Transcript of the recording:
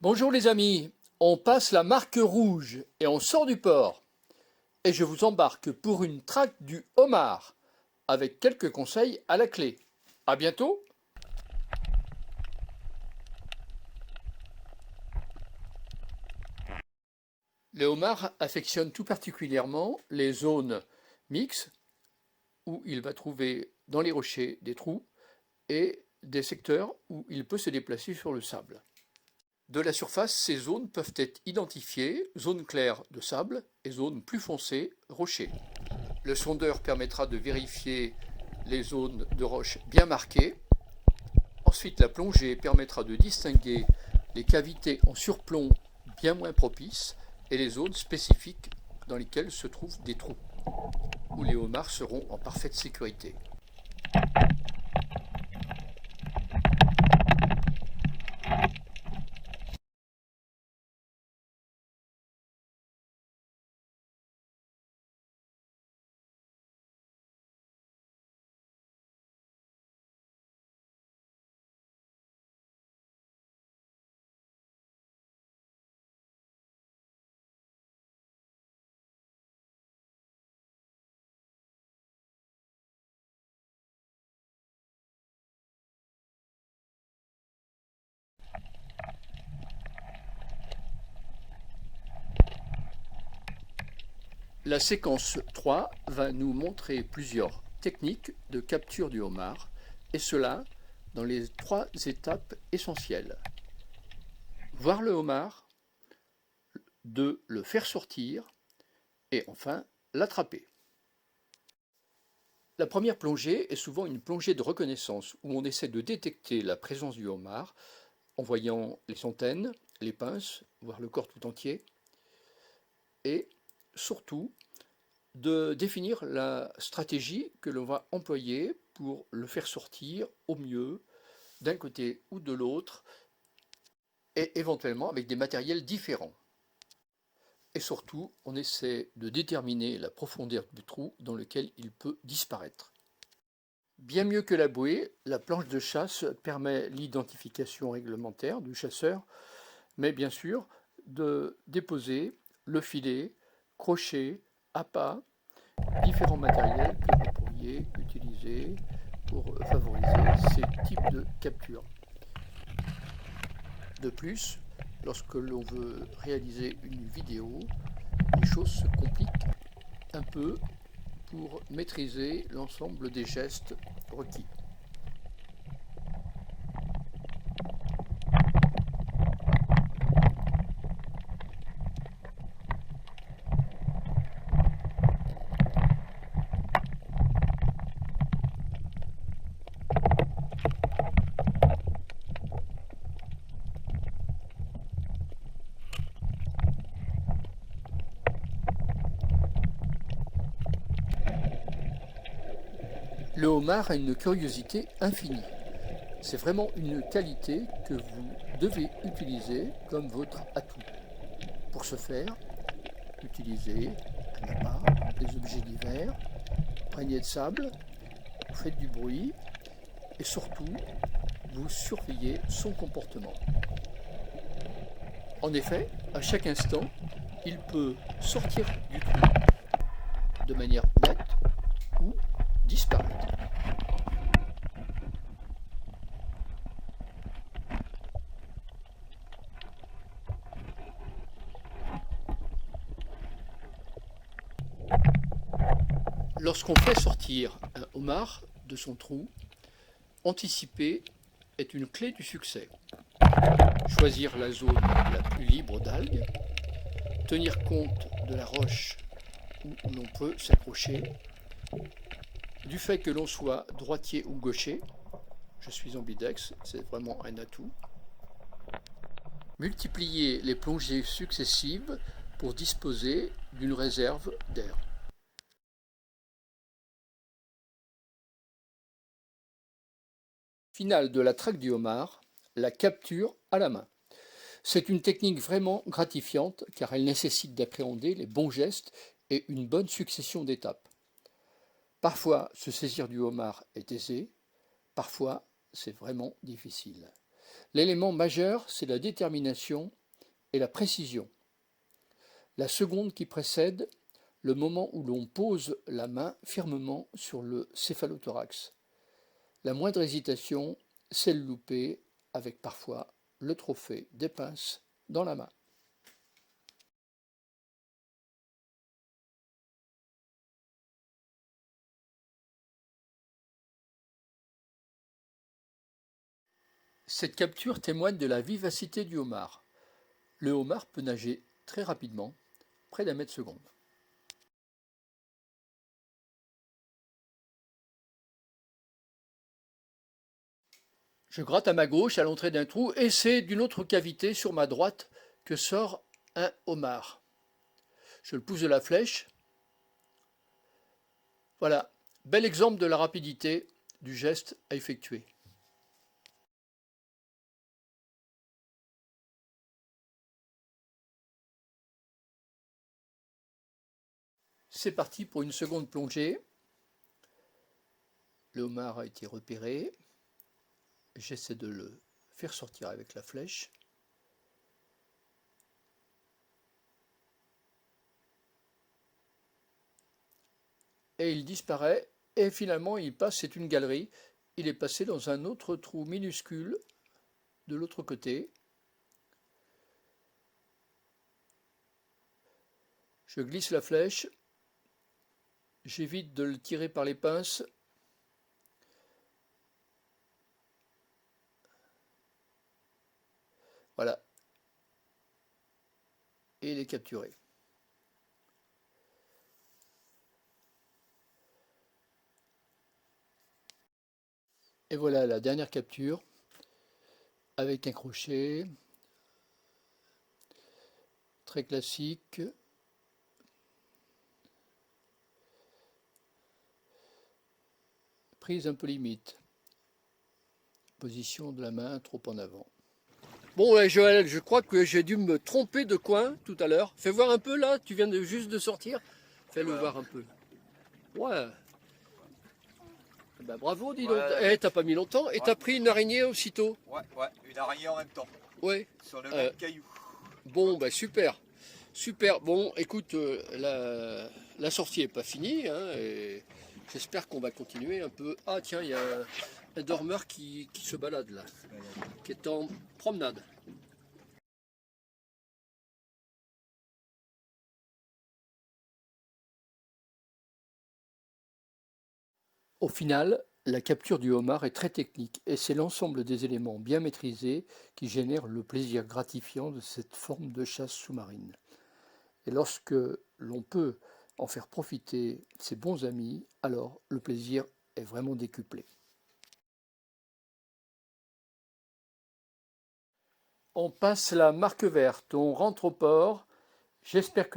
Bonjour les amis, on passe la marque rouge et on sort du port. Et je vous embarque pour une traque du homard, avec quelques conseils à la clé. À bientôt. Les homards affectionnent tout particulièrement les zones mixtes, où il va trouver dans les rochers des trous, et des secteurs où il peut se déplacer sur le sable. De la surface, ces zones peuvent être identifiées, zones claires de sable et zones plus foncées, rochers. Le sondeur permettra de vérifier les zones de roches bien marquées. Ensuite, la plongée permettra de distinguer les cavités en surplomb bien moins propices et les zones spécifiques dans lesquelles se trouvent des trous, où les homards seront en parfaite sécurité. La séquence 3 va nous montrer plusieurs techniques de capture du homard, et cela dans les 3 étapes essentielles. Voir le homard, 2. Le faire sortir, et enfin l'attraper. La première plongée est souvent une plongée de reconnaissance, où on essaie de détecter la présence du homard en voyant les antennes, les pinces, voire le corps tout entier, et surtout de définir la stratégie que l'on va employer pour le faire sortir au mieux d'un côté ou de l'autre, et éventuellement avec des matériels différents. Et surtout, on essaie de déterminer la profondeur du trou dans lequel il peut disparaître. Bien mieux que la bouée, la planche de chasse permet l'identification réglementaire du chasseur, mais bien sûr de déposer le filet, crochet, appât, différents matériels que vous pourriez utiliser pour favoriser ces types de capture. De plus, lorsque l'on veut réaliser une vidéo, les choses se compliquent un peu pour maîtriser l'ensemble des gestes requis. Le homard a une curiosité infinie. C'est vraiment une qualité que vous devez utiliser comme votre atout. Pour ce faire, utilisez un appât, des objets divers, poignée de sable, vous faites du bruit et surtout, vous surveillez son comportement. En effet, à chaque instant, il peut sortir du trou de manière nette ou disparaître. Lorsqu'on fait sortir un homard de son trou, anticiper est une clé du succès. Choisir la zone la plus libre d'algues, tenir compte de la roche où l'on peut s'accrocher, du fait que l'on soit droitier ou gaucher, je suis ambidex, c'est vraiment un atout. Multiplier les plongées successives pour disposer d'une réserve d'air. Finale de la traque du homard, la capture à la main. C'est une technique vraiment gratifiante car elle nécessite d'appréhender les bons gestes et une bonne succession d'étapes. Parfois, se saisir du homard est aisé, parfois, c'est vraiment difficile. L'élément majeur, c'est la détermination est la précision. La seconde qui précède le moment où l'on pose la main fermement sur le céphalothorax. La moindre hésitation, c'est le loupé, avec parfois le trophée des pinces dans la main. Cette capture témoigne de la vivacité du homard. Le homard peut nager très rapidement, près d'1 mètre seconde. Je gratte à ma gauche à l'entrée d'un trou et c'est d'une autre cavité sur ma droite que sort un homard. Je le pousse de la flèche. Voilà, bel exemple de la rapidité du geste à effectuer. C'est parti pour une seconde plongée. Le homard a été repéré. J'essaie de le faire sortir avec la flèche. Et il disparaît. Et finalement, il passe, c'est une galerie. Il est passé dans un autre trou minuscule de l'autre côté. Je glisse la flèche. J'évite de le tirer par les pinces. Voilà. Et il est capturé. Et voilà la dernière capture avec un crochet très classique. Prise un peu limite. Position de la main trop en avant. Bon ouais, Joël, je crois que j'ai dû me tromper de coin tout à l'heure. Fais voir un peu là, tu viens juste de sortir. Fais-le voir un peu. Ouais. Ben, bravo, dis donc. Eh, t'as pas mis longtemps et t'as pris une araignée aussitôt. Ouais, une araignée en même temps. Ouais. Sur le même caillou. Bon, ben super. Super. Bon, écoute, la sortie n'est pas finie. Hein, et j'espère qu'on va continuer un peu. Ah tiens, il y a un dormeur qui se balade là, qui est en promenade. Au final, la capture du homard est très technique et c'est l'ensemble des éléments bien maîtrisés qui génèrent le plaisir gratifiant de cette forme de chasse sous-marine. Et lorsque l'on peut en faire profiter ses bons amis, alors le plaisir est vraiment décuplé. On passe la marque verte, on rentre au port. J'espère que